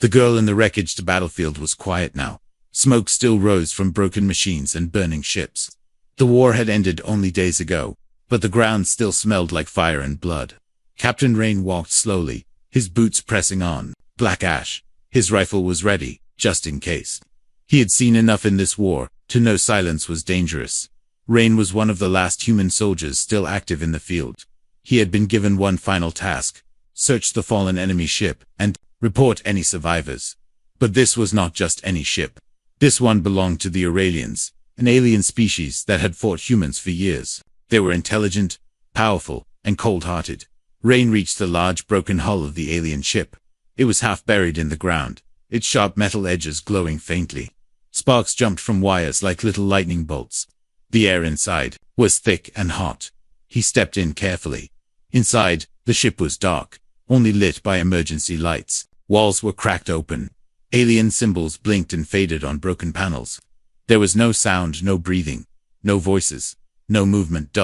The girl in the wreckaged battlefield was quiet now. Smoke still rose from broken machines and burning ships. The war had ended only days ago, but the ground still smelled like fire and blood. Captain Rain walked slowly, his boots pressing on black ash. His rifle was ready, just in case. He had seen enough in this war to know silence was dangerous. Rain was one of the last human soldiers still active in the field. He had been given one final task: search the fallen enemy ship and report any survivors. But this was not just any ship. This one belonged to the Aurelians, an alien species that had fought humans for years. They were intelligent, powerful, and cold-hearted. Rain reached the large broken hull of the alien ship. It was half buried in the ground, its sharp metal edges glowing faintly. Sparks jumped from wires like little lightning bolts. The air inside was thick and hot. He stepped in carefully. Inside, the ship was dark, only lit by emergency lights. Walls were cracked open. Alien symbols blinked and faded on broken panels. There was no sound, no breathing, no voices, no movement.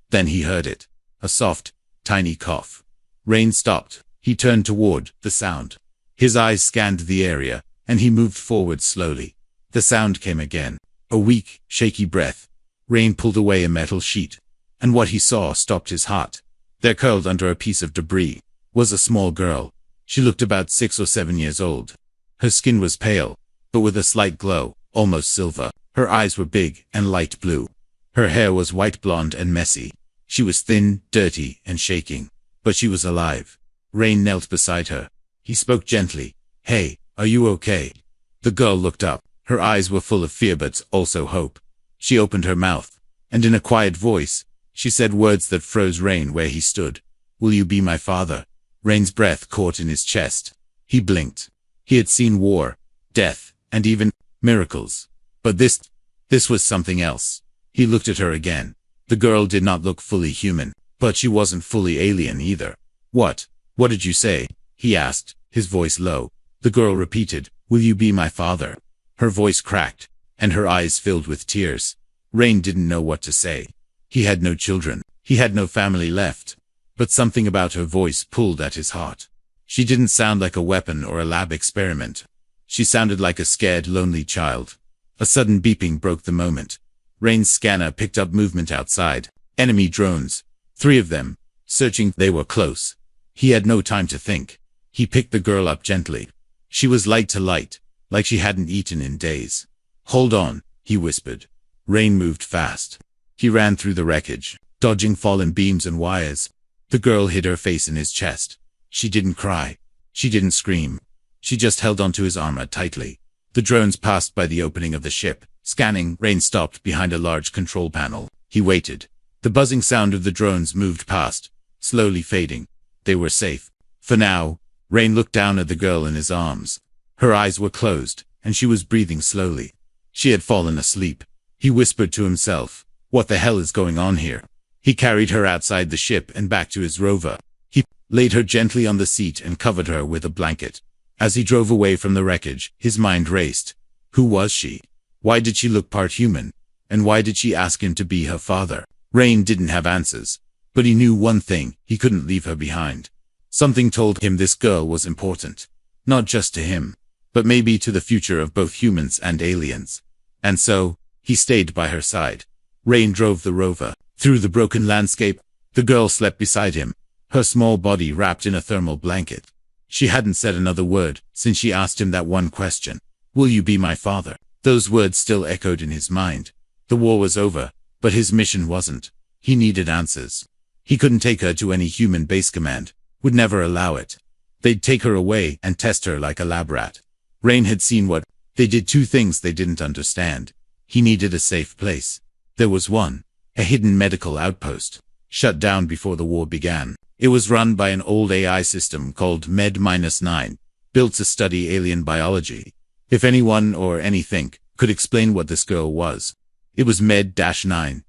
Then he heard it. A soft, tiny cough. Rain stopped. He turned toward the sound. His eyes scanned the area, and he moved forward slowly. The sound came again. A weak, shaky breath. Rain pulled away a metal sheet, and what he saw stopped his heart. There, curled under a piece of debris, was a small girl. She looked about 6 or 7 years old. Her skin was pale, but with a slight glow, almost silver. Her eyes were big and light blue. Her hair was white blonde and messy. She was thin, dirty, and shaking, but she was alive. Rain knelt beside her. He spoke gently. "Hey, are you okay?" The girl looked up. Her eyes were full of fear but also hope. She opened her mouth, and in a quiet voice, she said words that froze Rain where he stood. "Will you be my father?" Rain's breath caught in his chest. He blinked. He had seen war, death, and even miracles. But this was something else. He looked at her again. The girl did not look fully human, but she wasn't fully alien either. What did you say?" he asked, his voice low. The girl repeated, "Will you be my father?" Her voice cracked, and her eyes filled with tears. Rain didn't know what to say. He had no children. He had no family left. But something about her voice pulled at his heart. She didn't sound like a weapon or a lab experiment. She sounded like a scared, lonely child. A sudden beeping broke the moment. Rain's scanner picked up movement outside. Enemy drones. 3 of them. Searching. They were close. He had no time to think. He picked the girl up gently. She was light to light, like she hadn't eaten in days. "Hold on," he whispered. Rain moved fast. He ran through the wreckage, dodging fallen beams and wires. The girl hid her face in his chest. She didn't cry. She didn't scream. She just held onto his armor tightly. The drones passed by the opening of the ship. Scanning. Rain stopped behind a large control panel. He waited. The buzzing sound of the drones moved past, slowly fading. They were safe. For now. Rain looked down at the girl in his arms. Her eyes were closed, and she was breathing slowly. She had fallen asleep. He whispered to himself, "What the hell is going on here?" He carried her outside the ship and back to his rover. He laid her gently on the seat and covered her with a blanket. As he drove away from the wreckage, his mind raced. Who was she? Why did she look part human? And why did she ask him to be her father? Rain didn't have answers, but he knew one thing: he couldn't leave her behind. Something told him this girl was important. Not just to him, but maybe to the future of both humans and aliens. And so, he stayed by her side. Rain drove the rover through the broken landscape. The girl slept beside him, her small body wrapped in a thermal blanket. She hadn't said another word since she asked him that one question. "Will you be my father?" Those words still echoed in his mind. The war was over, but his mission wasn't. He needed answers. He couldn't take her to any human base command. Would never allow it. They'd take her away and test her like a lab rat. Rain had seen what they did. 2 things they didn't understand. He needed a safe place. There was one, a hidden medical outpost, shut down before the war began. It was run by an old AI system called Med-9, built to study alien biology. If anyone or anything could explain what this girl was, it was Med-9.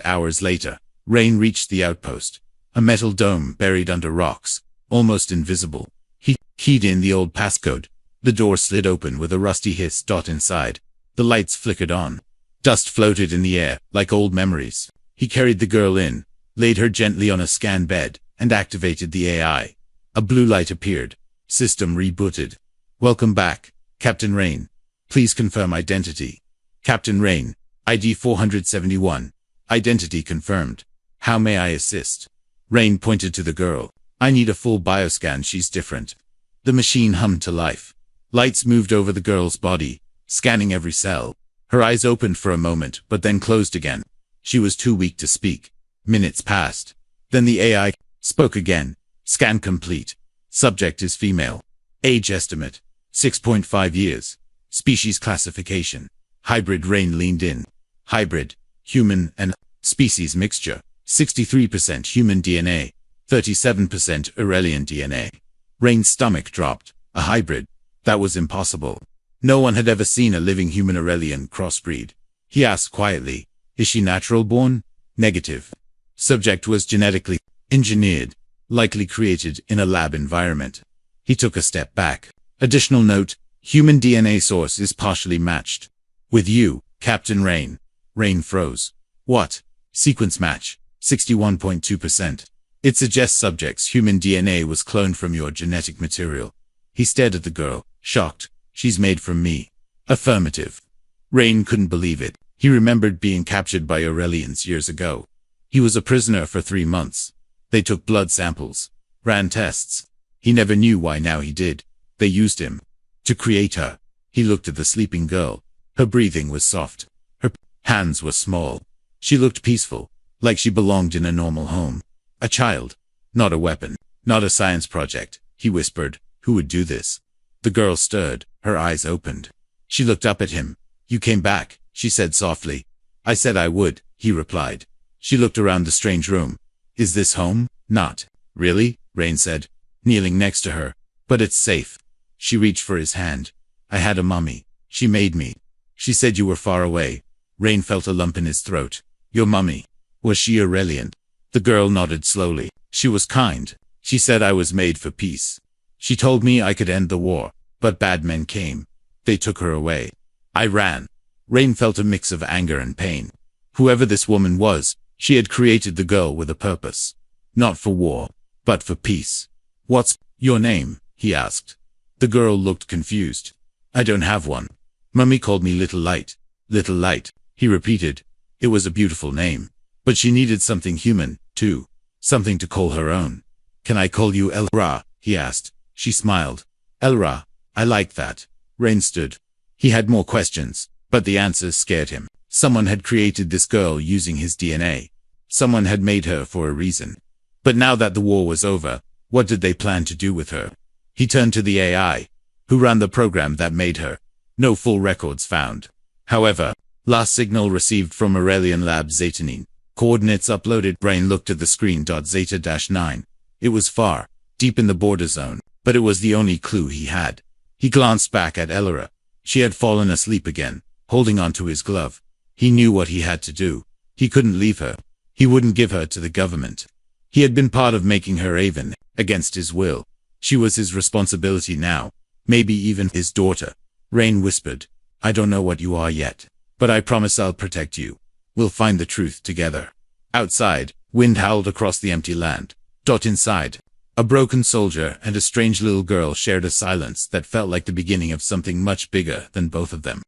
Hours later, Rain reached the outpost, a metal dome buried under rocks, almost invisible. He keyed in the old passcode. The door slid open with a rusty hiss. Inside, the lights flickered on. Dust floated in the air, like old memories. He carried the girl in, laid her gently on a scan bed, and activated the AI. A blue light appeared. System rebooted. Welcome back, Captain Rain. Please confirm identity. Captain Rain, ID 471. Identity confirmed. How may I assist? Rain pointed to the girl. I need a full bioscan, she's different. The machine hummed to life. Lights moved over the girl's body, scanning every cell. Her eyes opened for a moment, but then closed again. She was too weak to speak. Minutes passed. Then the AI spoke again. Scan complete. Subject is female. Age estimate, 6.5 years. Species classification. Hybrid. Rain leaned in. Hybrid, human and species mixture. 63% human DNA, 37% Aurelian DNA. Rain's stomach dropped. A hybrid? That was impossible. No one had ever seen a living human Aurelian crossbreed. He asked quietly, is she natural born? Negative. Subject was genetically engineered, likely created in a lab environment. He took a step back. Additional note, human DNA source is partially matched. With you, Captain Rain. Rain froze. What? Sequence match, 61.2%. It suggests subject's human DNA was cloned from your genetic material. He stared at the girl, shocked. She's made from me. Affirmative. Rain couldn't believe it. He remembered being captured by Aurelians years ago. He was a prisoner for 3 months. They took blood samples, ran tests. He never knew why, now he did. They used him to create her. He looked at the sleeping girl. Her breathing was soft. Her hands were small. She looked peaceful, like she belonged in a normal home. A child, not a weapon, not a science project. He whispered, who would do this? The girl stirred, her eyes opened. She looked up at him. You came back, she said softly. I said I would, he replied. She looked around the strange room. Is this home? Not. Really? Rain said, kneeling next to her. But it's safe. She reached for his hand. I had a mummy. She made me. She said you were far away. Rain felt a lump in his throat. Your mummy. Was she Aurelian? The girl nodded slowly. She was kind. She said I was made for peace. She told me I could end the war, but bad men came. They took her away. I ran. Rain felt a mix of anger and pain. Whoever this woman was, she had created the girl with a purpose. Not for war, but for peace. What's your name? He asked. The girl looked confused. I don't have one. Mummy called me Little Light. Little Light, he repeated. It was a beautiful name. But she needed something human, too. Something to call her own. Can I call you El-Ra? He asked. She smiled. El-Ra, I like that. Rain stood. He had more questions, but the answers scared him. Someone had created this girl using his DNA. Someone had made her for a reason. But now that the war was over, what did they plan to do with her? He turned to the AI, who ran the program that made her. No full records found. However, last signal received from Aurelian Lab Zetanin. Coordinates uploaded. Rain looked at the screen. Zeta-9. It was far, deep in the border zone, but it was the only clue he had. He glanced back at El-Ra. She had fallen asleep again, holding onto his glove. He knew what he had to do. He couldn't leave her. He wouldn't give her to the government. He had been part of making her Avon, against his will. She was his responsibility now, maybe even his daughter. Rain whispered, I don't know what you are yet, but I promise I'll protect you. We'll find the truth together. Outside, wind howled across the empty land. Inside, a broken soldier and a strange little girl shared a silence that felt like the beginning of something much bigger than both of them.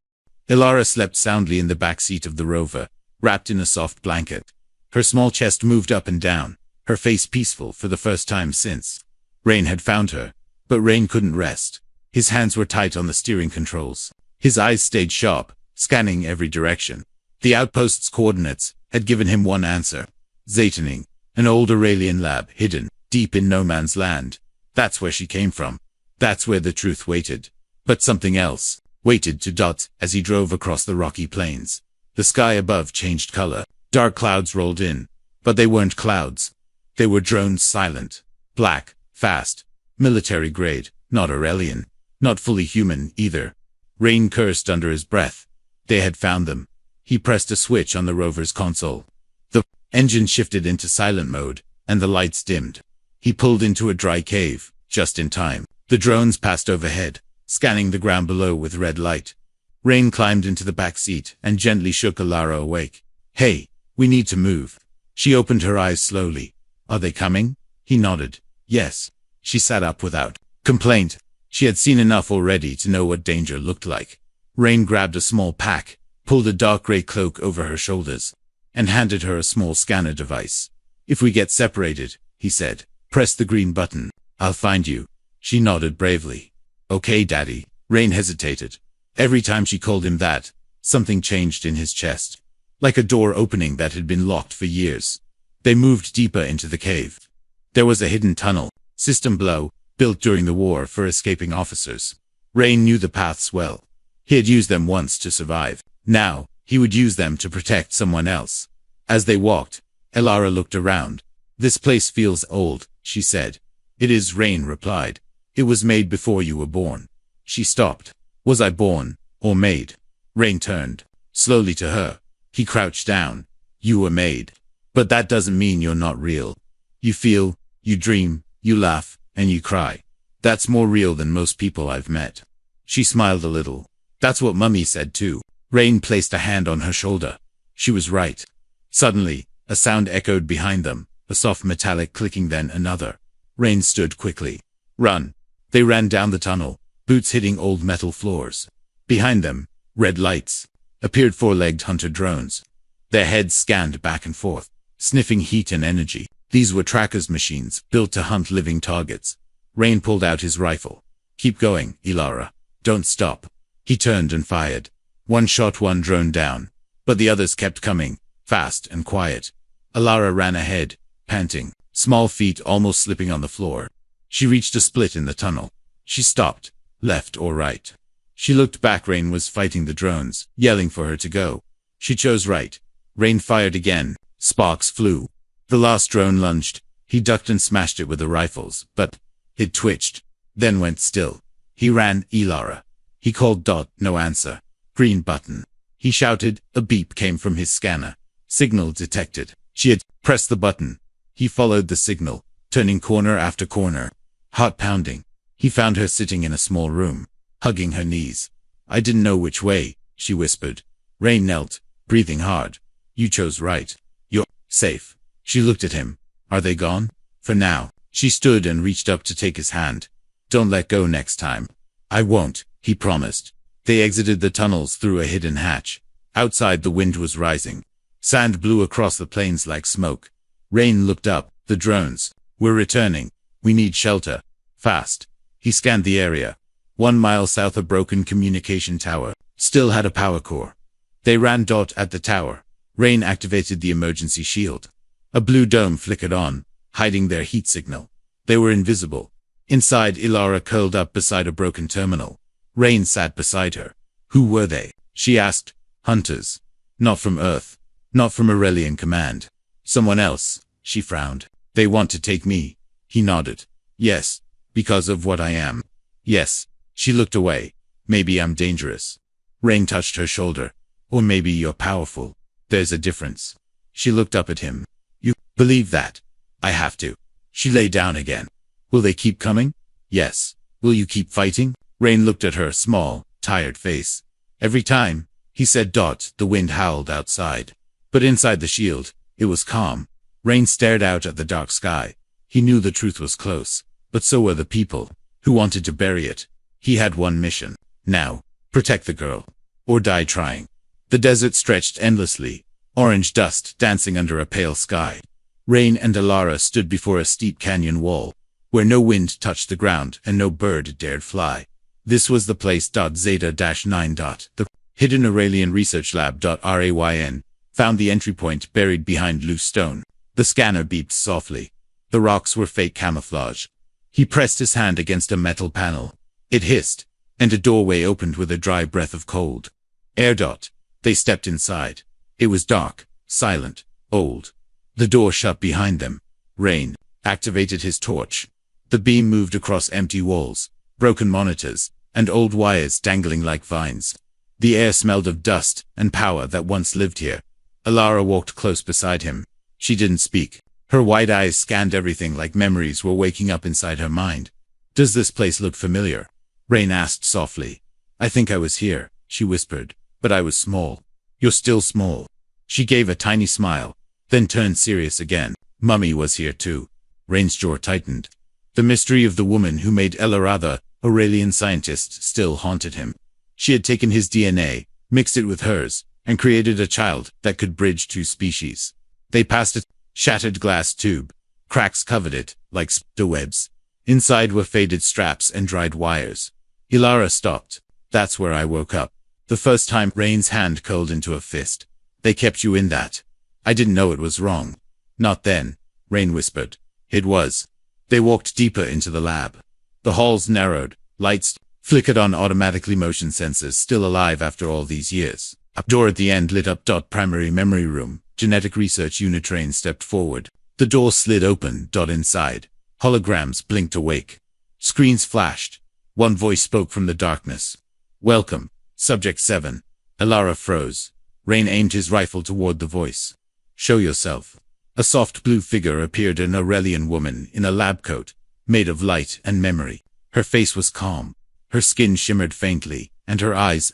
Ilara slept soundly in the back seat of the rover, wrapped in a soft blanket. Her small chest moved up and down, her face peaceful for the first time since Rain had found her. But Rain couldn't rest. His hands were tight on the steering controls. His eyes stayed sharp, scanning every direction. The outpost's coordinates had given him one answer. Zetaning, an old Aurelian lab hidden deep in no man's land. That's where she came from. That's where the truth waited. But something else waited too. As he drove across the rocky plains, the sky above changed color. Dark clouds rolled in, but they weren't clouds. They were drones, silent, black, fast, military grade, not Aurelian, not fully human either. Rain cursed under his breath. They had found them. He pressed a switch on the rover's console. The engine shifted into silent mode, and the lights dimmed. He pulled into a dry cave, just in time. The drones passed overhead, scanning the ground below with red light. Rain climbed into the back seat and gently shook Ilara awake. Hey, we need to move. She opened her eyes slowly. Are they coming? He nodded. Yes. She sat up without complaint. She had seen enough already to know what danger looked like. Rain grabbed a small pack, pulled a dark gray cloak over her shoulders, and handed her a small scanner device. "If we get separated," he said, "press the green button. I'll find you." She nodded bravely. "Okay, Daddy." Rain hesitated. Every time she called him that, something changed in his chest, like a door opening that had been locked for years. They moved deeper into the cave. There was a hidden tunnel, system below, built during the war for escaping officers. Rain knew the paths well. He had used them once to survive. Now, he would use them to protect someone else. As they walked, Elara looked around. "This place feels old," she said. "It is," Rain replied. "It was made before you were born." She stopped. "Was I born, or made?" Rain turned slowly to her. He crouched down. "You were made. But that doesn't mean you're not real. You feel, you dream, you laugh, and you cry. That's more real than most people I've met." She smiled a little. "That's what Mummy said too." Rain placed a hand on her shoulder. She was right. Suddenly, a sound echoed behind them, a soft metallic clicking, then another. Rain stood quickly. "Run." They ran down the tunnel, boots hitting old metal floors. Behind them, red lights, appeared four-legged hunter drones. Their heads scanned back and forth, sniffing heat and energy. These were trackers machines, built to hunt living targets. Rain pulled out his rifle. "Keep going, Elara. Don't stop." He turned and fired. One shot one drone down, but the others kept coming, fast and quiet. Elara ran ahead, panting, small feet almost slipping on the floor. She reached a split in the tunnel. She stopped, left or right. She looked back. Rain was fighting the drones, yelling for her to go. She chose right. Rain fired again. Sparks flew. The last drone lunged. He ducked and smashed it with the rifles, but it twitched, then went still. He ran. "Elara." He called. No answer. "Green button." He shouted. A beep came from his scanner. Signal detected. She had pressed the button. He followed the signal, turning corner after corner. Heart pounding. He found her sitting in a small room, hugging her knees. "I didn't know which way," she whispered. Rain knelt, breathing hard. "You chose right. You're safe." She looked at him. "Are they gone?" "For now." She stood and reached up to take his hand. "Don't let go next time." "I won't," he promised. They exited the tunnels through a hidden hatch. Outside, the wind was rising. Sand blew across the plains like smoke. Rain looked up. "The drones. We're returning. We need shelter. Fast." He scanned the area. 1 mile south, a broken communication tower still had a power core. They ran. At the tower, Rain activated the emergency shield. A blue dome flickered on, hiding their heat signal. They were invisible. Inside, Elara curled up beside a broken terminal. Rain sat beside her. "Who were they?" she asked. "Hunters. Not from Earth. Not from Aurelian Command. Someone else." She frowned. "They want to take me." He nodded. "Yes. Because of what I am." "Yes." She looked away. "Maybe I'm dangerous." Rain touched her shoulder. "Or maybe you're powerful. There's a difference." She looked up at him. "You believe that?" "I have to." She lay down again. "Will they keep coming?" "Yes." "Will you keep fighting?" Rain looked at her small, tired face. "Every time," he said. The wind howled outside, but inside the shield, it was calm. Rain stared out at the dark sky. He knew the truth was close, but so were the people who wanted to bury it. He had one mission now: protect the girl, or die trying. The desert stretched endlessly, orange dust dancing under a pale sky. Rain and Elara stood before a steep canyon wall, where no wind touched the ground and no bird dared fly. This was the place. Zeta-9. The hidden Aurelian research lab. Rayn found the entry point buried behind loose stone. The scanner beeped softly. The rocks were fake camouflage. He pressed his hand against a metal panel. It hissed, and a doorway opened with a dry breath of cold air. They stepped inside. It was dark, silent, old. The door shut behind them. Rain activated his torch. The beam moved across empty walls, broken monitors, and old wires dangling like vines. The air smelled of dust and power that once lived here. Elara walked close beside him. She didn't speak. Her wide eyes scanned everything like memories were waking up inside her mind. "Does this place look familiar?" Rain asked softly. "I think I was here," she whispered, "but I was small." "You're still small." She gave a tiny smile, then turned serious again. "Mummy was here too." Rain's jaw tightened. The mystery of the woman who made Elara Aurelian scientist, still haunted him. She had taken his DNA, mixed it with hers, and created a child that could bridge two species. They passed a shattered glass tube. Cracks covered it, like spiderwebs. Inside were faded straps and dried wires. Ilara stopped. That's where I woke up. The first time. Rain's hand curled into a fist. They kept you in that. I didn't know it was wrong. Not then, Rain whispered. It was. They walked deeper into the lab. The halls narrowed. Lights flickered on automatically, motion sensors still alive after all these years. A door at the end lit up. Primary memory room. Genetic research unit. Rain stepped forward. The door slid open. Inside. Holograms blinked awake. Screens flashed. One voice spoke from the darkness. Welcome, Subject 7. Ilara froze. Rain aimed his rifle toward the voice. Show yourself. A soft blue figure appeared, an Aurelian woman in a lab coat, made of light and memory. Her face was calm. Her skin shimmered faintly, and her eyes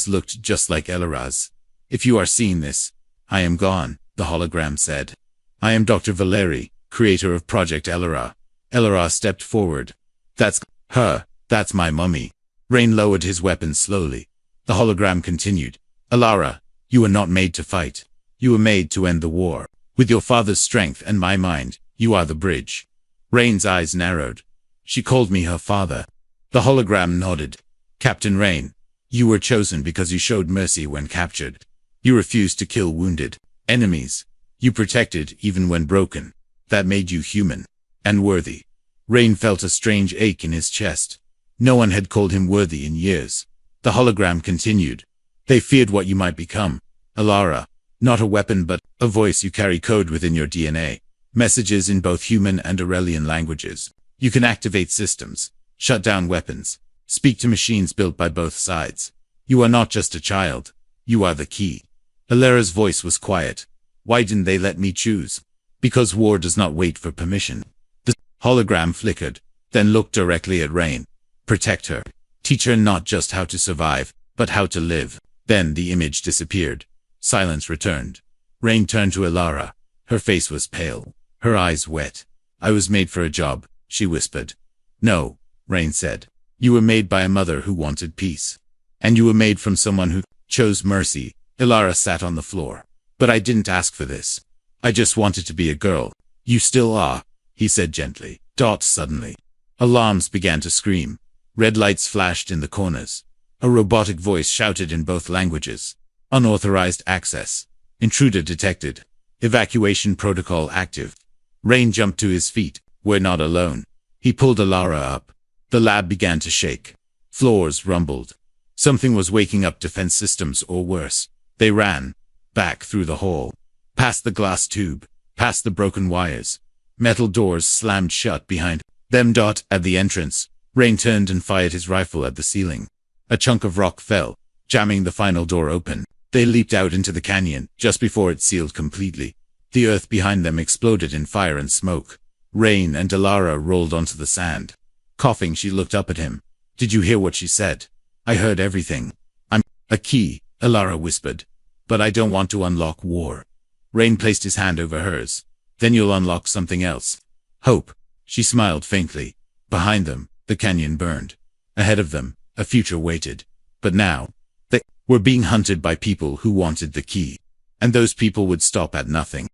looked just like Ilara's. If you are seeing this, I am gone, the hologram said. I am Dr. Valeri, creator of Project Ilara. Ilara stepped forward. That's her. That's my mummy. Rain lowered his weapon slowly. The hologram continued. Ilara, you were not made to fight. You were made to end the war. With your father's strength and my mind, you are the bridge. Rain's eyes narrowed. She called me her father. The hologram nodded. Captain Rain, you were chosen because you showed mercy when captured. You refused to kill wounded enemies. You protected even when broken. That made you human and worthy. Rain felt a strange ache in his chest. No one had called him worthy in years. The hologram continued. They feared what you might become. Ilara, not a weapon but a voice. You carry code within your DNA. Messages in both human and Aurelian languages. You can activate systems, shut down weapons, speak to machines built by both sides. You are not just a child. You are the key. Ilara's voice was quiet. Why didn't they let me choose? Because war does not wait for permission. The hologram flickered, then looked directly at Rain. Protect her. Teach her not just how to survive, but how to live. Then the image disappeared. Silence returned. Rain turned to Ilara. Her face was pale, her eyes wet. I was made for a job, she whispered. No, Rain said. You were made by a mother who wanted peace. And you were made from someone who chose mercy. Ilara sat on the floor. But I didn't ask for this. I just wanted to be a girl. You still are, he said gently. Suddenly. Alarms began to scream. Red lights flashed in the corners. A robotic voice shouted in both languages. Unauthorized access. Intruder detected. Evacuation protocol active. Rain jumped to his feet. We're not alone. He pulled Ilara up. The lab began to shake. Floors rumbled. Something was waking up defense systems, or worse. They ran. Back through the hall. Past the glass tube. Past the broken wires. Metal doors slammed shut behind them. At the entrance, Rain turned and fired his rifle at the ceiling. A chunk of rock fell, jamming the final door open. They leaped out into the canyon, just before it sealed completely. The earth behind them exploded in fire and smoke. Rain and Ilara rolled onto the sand. Coughing, she looked up at him. Did you hear what she said? I heard everything. I'm a key, Ilara whispered. But I don't want to unlock war. Rain placed his hand over hers. Then you'll unlock something else. Hope. She smiled faintly. Behind them, the canyon burned. Ahead of them, a future waited. But now, they were being hunted by people who wanted the key. And those people would stop at nothing.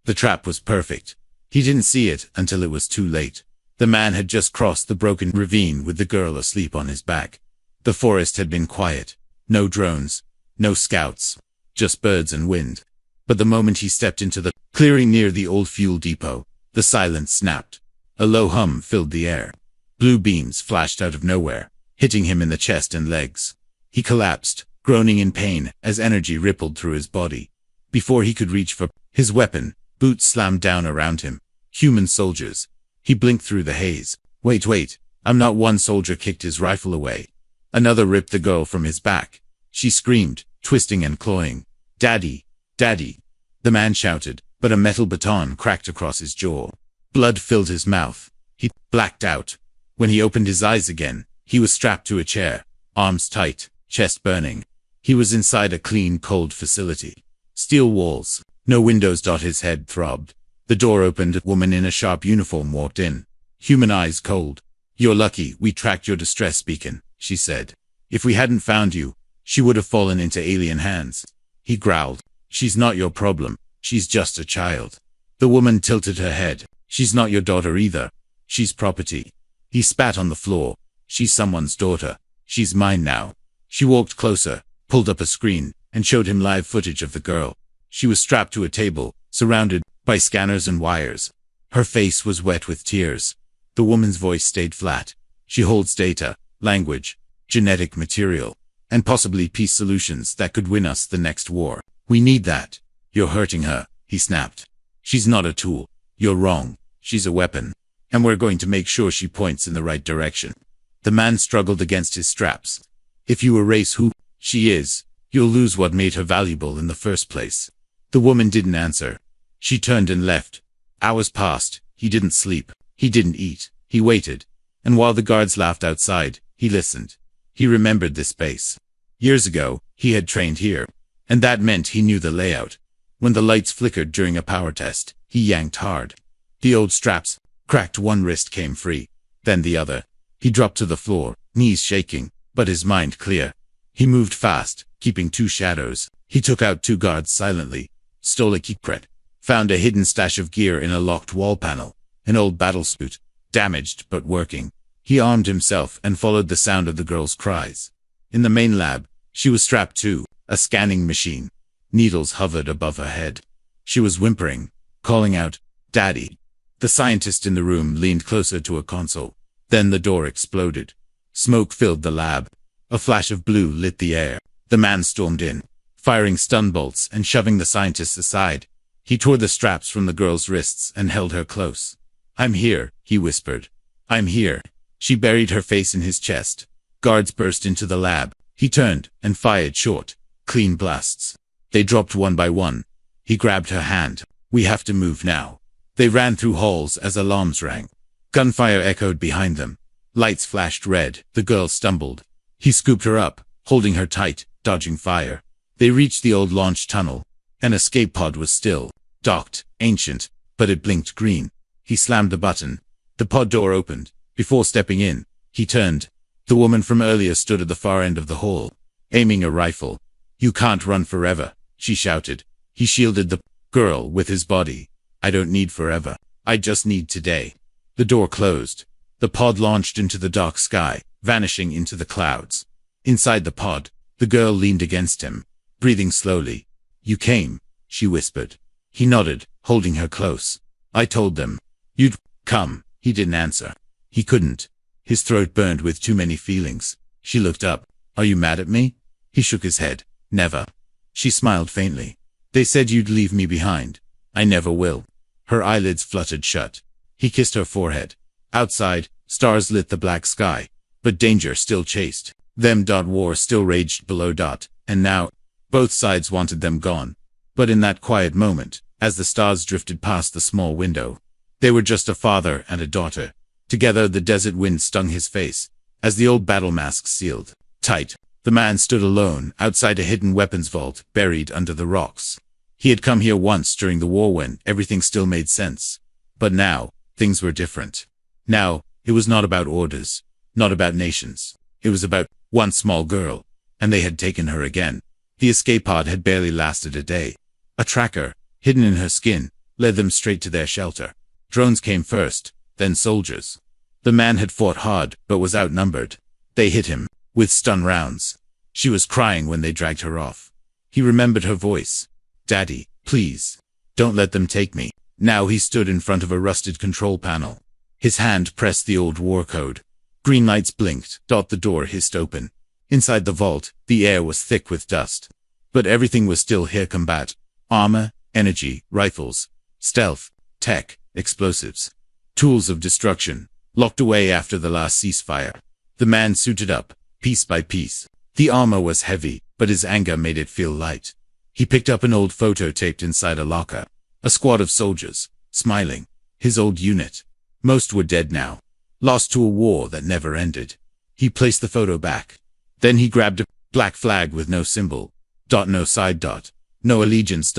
The trap was perfect. He didn't see it until it was too late. The man had just crossed the broken ravine with the girl asleep on his back. The forest had been quiet. No drones. No scouts. Just birds and wind. But the moment he stepped into the clearing near the old fuel depot, the silence snapped. A low hum filled the air. Blue beams flashed out of nowhere, hitting him in the chest and legs. He collapsed, groaning in pain as energy rippled through his body. Before he could reach for his weapon, boots slammed down around him. Human soldiers. He blinked through the haze. Wait, I'm not. One soldier kicked his rifle away. Another ripped the girl from his back. She screamed, twisting and clawing. Daddy! Daddy! The man shouted, but a metal baton cracked across his jaw. Blood filled his mouth. He blacked out. When he opened his eyes again, he was strapped to a chair, arms tight, chest burning. He was inside a clean, cold facility. Steel walls, no windows. His head throbbed. The door opened. A woman in a sharp uniform walked in. Human eyes cold. You're lucky we tracked your distress beacon, she said. If we hadn't found you, she would have fallen into alien hands. He growled. She's not your problem. She's just a child. The woman tilted her head. She's not your daughter either. She's property. He spat on the floor. She's someone's daughter. She's mine now. She walked closer, pulled up a screen, and showed him live footage of the girl. She was strapped to a table, surrounded by scanners and wires. Her face was wet with tears. The woman's voice stayed flat. She holds data, language, genetic material, and possibly peace solutions that could win us the next war. We need that. You're hurting her, he snapped. She's not a tool. You're wrong. She's a weapon. And we're going to make sure she points in the right direction. The man struggled against his straps. If you erase who she is, you'll lose what made her valuable in the first place. The woman didn't answer. She turned and left. Hours passed. He didn't sleep. He didn't eat. He waited. And while the guards laughed outside, he listened. He remembered this space. Years ago, he had trained here. And that meant he knew the layout. When the lights flickered during a power test, he yanked hard. The old straps cracked. One wrist came free. Then the other. He dropped to the floor, knees shaking, but his mind clear. He moved fast, keeping 2 shadows. He took out 2 guards silently, stole a keycard, found a hidden stash of gear in a locked wall panel, an old battlesuit, damaged but working. He armed himself and followed the sound of the girl's cries. In the main lab, she was strapped to a scanning machine. Needles hovered above her head. She was whimpering, calling out, "Daddy." The scientist in the room leaned closer to a console. Then the door exploded. Smoke filled the lab. A flash of blue lit the air. The man stormed in, firing stun bolts and shoving the scientist aside. He tore the straps from the girl's wrists and held her close. "I'm here," he whispered. "I'm here." She buried her face in his chest. Guards burst into the lab. He turned and fired short, clean blasts. They dropped one by one. He grabbed her hand. "We have to move now." They ran through halls as alarms rang. Gunfire echoed behind them. Lights flashed red. The girl stumbled. He scooped her up, holding her tight, dodging fire. They reached the old launch tunnel. An escape pod was still, docked, ancient, but it blinked green. He slammed the button. The pod door opened. Before stepping in, he turned. The woman from earlier stood at the far end of the hall, aiming a rifle. "You can't run forever," she shouted. He shielded the girl with his body. "I don't need forever. I just need today." The door closed. The pod launched into the dark sky, vanishing into the clouds. Inside the pod, the girl leaned against him, breathing slowly. "You came," she whispered. He nodded, holding her close. "I told them you'd come." He didn't answer. He couldn't. His throat burned with too many feelings. She looked up. "Are you mad at me?" He shook his head. "Never." She smiled faintly. "They said you'd leave me behind. I never will." Her eyelids fluttered shut. He kissed her forehead. Outside, stars lit the black sky, but danger still chased them. War still raged below. And now, both sides wanted them gone. But in that quiet moment, as the stars drifted past the small window, they were just a father and a daughter. Together the desert wind stung his face. As the old battle masks sealed tight, the man stood alone outside a hidden weapons vault buried under the rocks. He had come here once during the war when everything still made sense. But now, things were different. Now, it was not about orders, not about nations. It was about one small girl, and they had taken her again. The escape pod had barely lasted a day. A tracker, hidden in her skin, led them straight to their shelter. Drones came first, then soldiers. The man had fought hard, but was outnumbered. They hit him with stun rounds. She was crying when they dragged her off. He remembered her voice. "Daddy, please, don't let them take me." Now he stood in front of a rusted control panel. His hand pressed the old war code. Green lights blinked. The door hissed open. Inside the vault, the air was thick with dust. But everything was still here: combat, armor, energy, rifles, stealth, tech, explosives, tools of destruction, locked away after the last ceasefire. The man suited up, piece by piece. The armor was heavy, but his anger made it feel light. He picked up an old photo taped inside a locker. A squad of soldiers, smiling. His old unit. Most were dead now, lost to a war that never ended. He placed the photo back. Then he grabbed a black flag with no symbol. No side. No allegiance.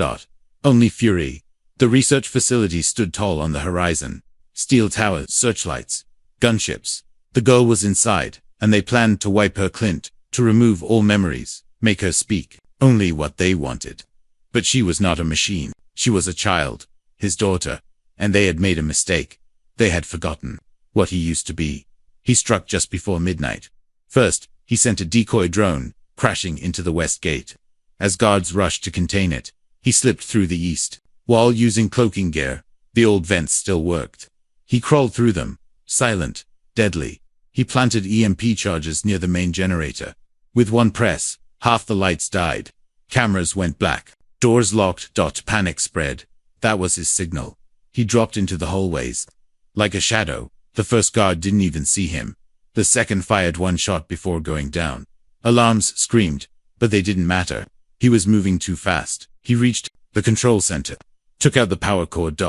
Only fury. The research facility stood tall on the horizon. Steel towers, searchlights, gunships. The girl was inside, and they planned to wipe her clean, to remove all memories, make her speak only what they wanted. But she was not a machine. She was a child, his daughter, and they had made a mistake. They had forgotten what he used to be. He struck just before midnight. First, he sent a decoy drone, crashing into the west gate. As guards rushed to contain it, he slipped through the east. While using cloaking gear, the old vents still worked. He crawled through them, silent, deadly. He planted EMP charges near the main generator. With one press, half the lights died. Cameras went black. Doors locked. Panic spread. That was his signal. He dropped into the hallways. Like a shadow, the first guard didn't even see him. The second fired one shot before going down. Alarms screamed, but they didn't matter. He was moving too fast. He reached the control center, took out the power cord.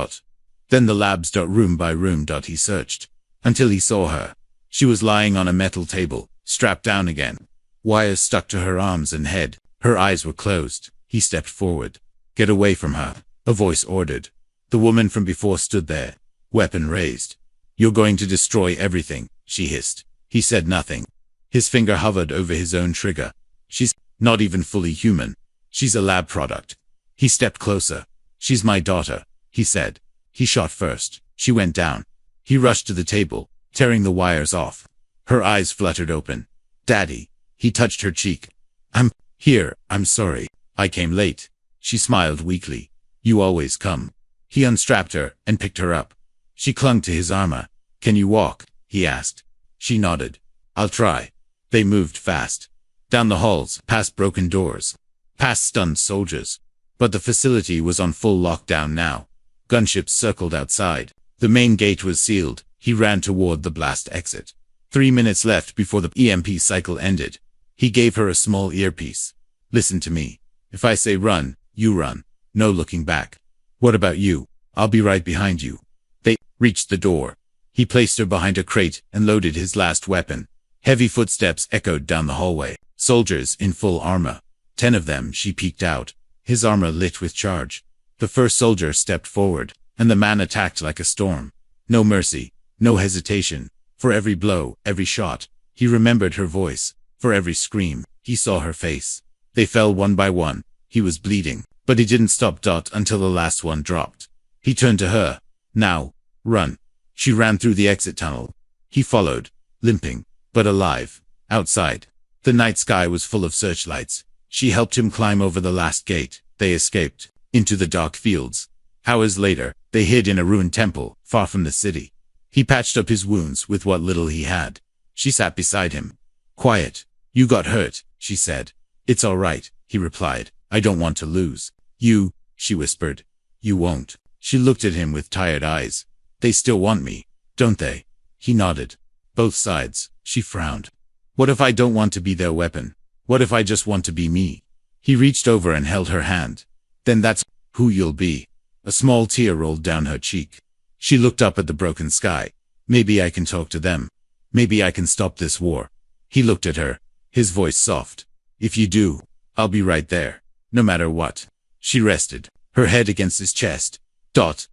Then the labs. Room by room. He searched until he saw her. She was lying on a metal table, strapped down again. Wires stuck to her arms and head. Her eyes were closed. He stepped forward. Get away from her, a voice ordered. The woman from before stood there, weapon raised. You're going to destroy everything, she hissed. He said nothing. His finger hovered over his own trigger. She's not even fully human. She's a lab product. He stepped closer. She's my daughter, he said. He shot first. She went down. He rushed to the table, tearing the wires off. Her eyes fluttered open. Daddy. He touched her cheek. I'm here. I'm sorry. I came late. She smiled weakly. You always come. He unstrapped her and picked her up. She clung to his armor. Can you walk? He asked. She nodded. I'll try. They moved fast. Down the halls, past broken doors, past stunned soldiers. But the facility was on full lockdown now. Gunships circled outside. The main gate was sealed. He ran toward the blast exit. 3 minutes left before the EMP cycle ended. He gave her a small earpiece. Listen to me. If I say run, you run. No looking back. What about you? I'll be right behind you. They reached the door. He placed her behind a crate and loaded his last weapon. Heavy footsteps echoed down the hallway. Soldiers in full armor. 10 of them. She peeked out. His armor lit with charge. The first soldier stepped forward, and the man attacked like a storm. No mercy, no hesitation. For every blow, every shot, he remembered her voice. For every scream, he saw her face. They fell one by one. He was bleeding, but he didn't stop. Until the last one dropped. He turned to her. Now, run. She ran through the exit tunnel. He followed, limping, but alive. Outside, the night sky was full of searchlights. She helped him climb over the last gate. They escaped into the dark fields. Hours later, they hid in a ruined temple, far from the city. He patched up his wounds with what little he had. She sat beside him. Quiet. You got hurt, she said. It's all right, he replied. I don't want to lose. You, she whispered. You won't. She looked at him with tired eyes. They still want me, don't they? He nodded. Both sides, she frowned. What if I don't want to be their weapon? What if I just want to be me? He reached over and held her hand. Then that's who you'll be. A small tear rolled down her cheek. She looked up at the broken sky. Maybe I can talk to them. Maybe I can stop this war. He looked at her, his voice soft. If you do, I'll be right there, no matter what. She rested, her head against his chest.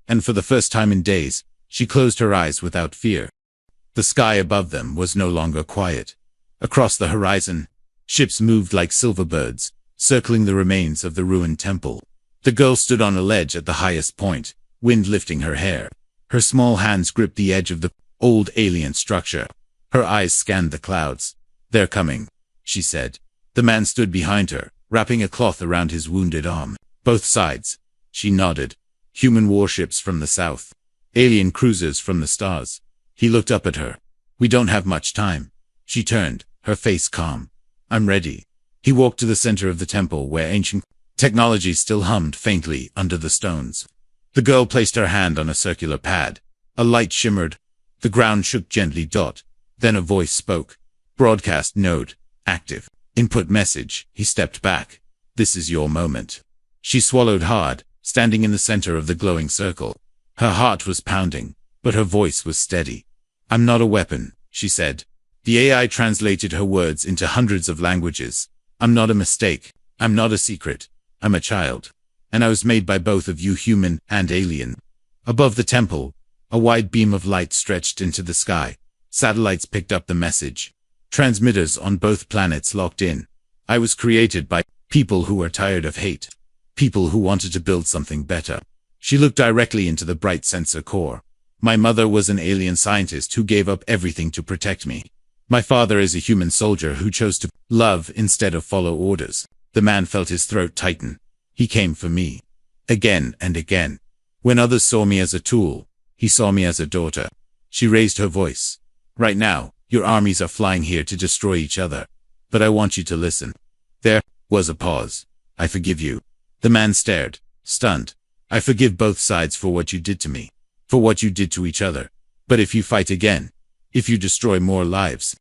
And for the first time in days, she closed her eyes without fear. The sky above them was no longer quiet. Across the horizon, ships moved like silver birds, circling the remains of the ruined temple. The girl stood on a ledge at the highest point, wind lifting her hair. Her small hands gripped the edge of the old alien structure. Her eyes scanned the clouds. They're coming, she said. The man stood behind her, wrapping a cloth around his wounded arm. Both sides. She nodded. Human warships from the south. Alien cruisers from the stars. He looked up at her. We don't have much time. She turned, her face calm. I'm ready. He walked to the center of the temple where ancient technology still hummed faintly under the stones. The girl placed her hand on a circular pad. A light shimmered. The ground shook gently. Then a voice spoke. Broadcast node. Active. Input message. He stepped back. This is your moment. She swallowed hard, standing in the center of the glowing circle. Her heart was pounding, but her voice was steady. I'm not a weapon, she said. The AI translated her words into hundreds of languages. I'm not a mistake. I'm not a secret. I'm a child. And I was made by both of you, human and alien. Above the temple, a wide beam of light stretched into the sky. Satellites picked up the message. Transmitters on both planets locked in. I was created by people who were tired of hate. People who wanted to build something better. She looked directly into the bright sensor core. My mother was an alien scientist who gave up everything to protect me. My father is a human soldier who chose to love instead of follow orders. The man felt his throat tighten. He came for me. Again and again. When others saw me as a tool, he saw me as a daughter. She raised her voice. Right now, your armies are flying here to destroy each other. But I want you to listen. There was a pause. I forgive you. The man stared, stunned. I forgive both sides for what you did to me. For what you did to each other. But if you fight again, if you destroy more lives,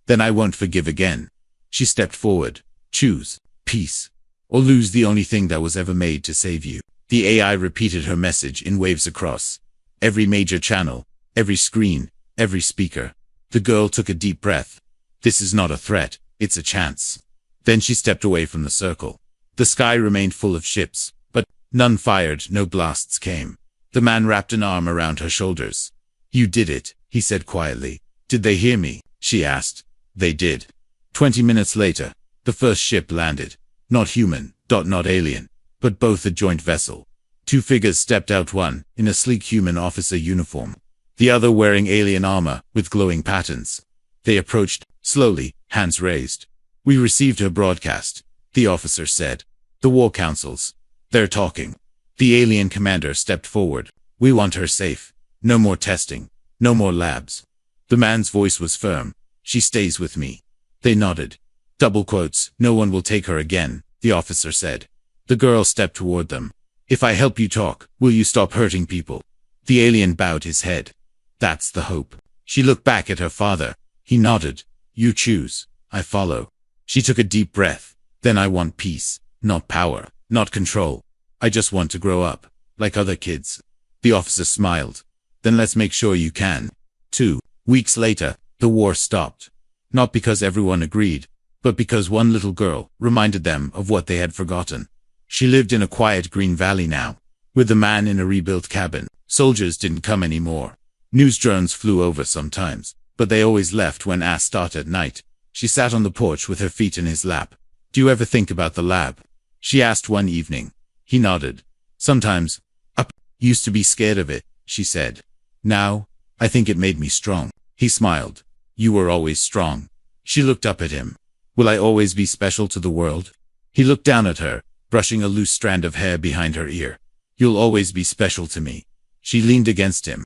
then I won't forgive again. She stepped forward. Choose peace, or lose the only thing that was ever made to save you. The AI repeated her message in waves across every major channel, every screen, every speaker. The girl took a deep breath. This is not a threat, it's a chance. Then she stepped away from the circle. The sky remained full of ships, but none fired, no blasts came. The man wrapped an arm around her shoulders. You did it, he said quietly. Did they hear me? She asked. They did. 20 minutes later, the first ship landed. Not human, not alien, but both a joint vessel. Two figures stepped out, one in a sleek human officer uniform, the other wearing alien armor with glowing patterns. They approached, slowly, hands raised. We received her broadcast, the officer said. The war councils. They're talking. The alien commander stepped forward. We want her safe. No more testing. No more labs. The man's voice was firm. She stays with me. They nodded. Double quotes, no one will take her again, the officer said. The girl stepped toward them. If I help you talk, will you stop hurting people? The alien bowed his head. That's the hope. She looked back at her father. He nodded. You choose. I follow. She took a deep breath. Then I want peace, not power, not control. I just want to grow up, like other kids. The officer smiled. Then let's make sure you can. 2 weeks later, the war stopped. Not because everyone agreed, but because one little girl reminded them of what they had forgotten. She lived in a quiet green valley now, with a man in a rebuilt cabin. Soldiers didn't come anymore. News drones flew over sometimes, but they always left when asked start at night. She sat on the porch with her feet in his lap. Do you ever think about the lab? She asked one evening. He nodded. Sometimes. I used to be scared of it, she said. Now, I think it made me strong. He smiled. You were always strong. She looked up at him. Will I always be special to the world? He looked down at her, brushing a loose strand of hair behind her ear. You'll always be special to me. She leaned against him.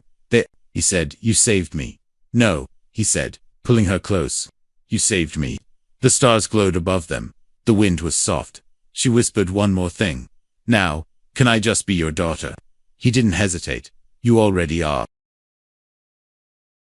He said, you saved me. No, he said, pulling her close. You saved me. The stars glowed above them. The wind was soft. She whispered one more thing. Now, can I just be your daughter? He didn't hesitate. You already are.